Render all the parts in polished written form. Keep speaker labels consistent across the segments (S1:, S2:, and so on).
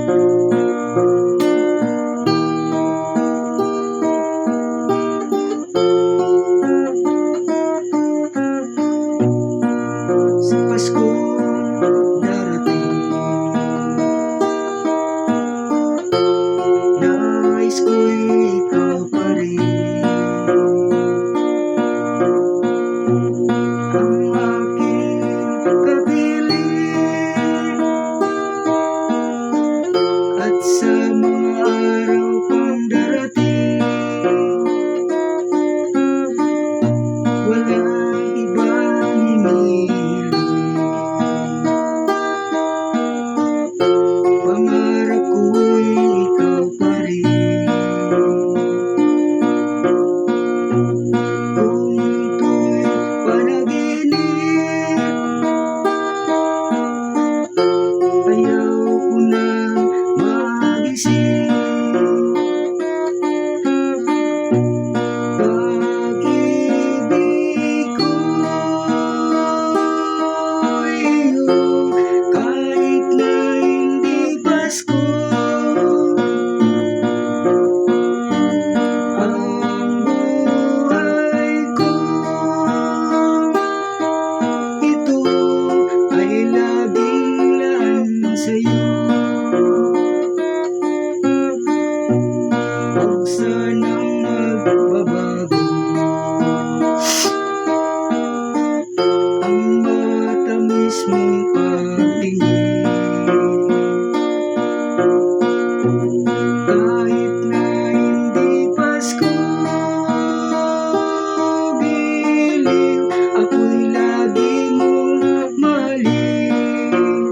S1: Sa Pasko darating, nais ko'y ikaw pa rin ang aking kapiling. At sa mga araw pang darating, walang ibang hinihiling. Pangarap ko'y ikaw pa rin. Kung ito'y panaginip, ayaw ko nang magising. Pag-ibig ko'y iyo, kahit na hindi Pasko. Ang buhay ko, ito ay laging laan sa'yo. Huwag sanang magbabago ang matamis mong pagtingin. Kahit na hindi Pasko, giliw, ako'y lagi mong mahalin.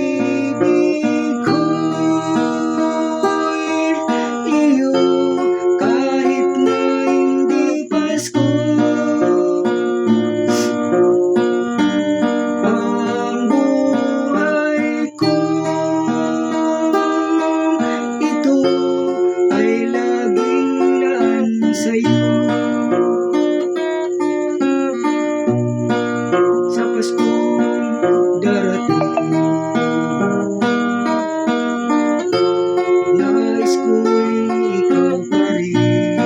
S1: Pag-ibig ko'y iyo, kahit na hindi Pasko. Ang buhay ko, ito ay laging laan sa'yo. Sa Paskong darating, nais ko'y ikaw pa rin.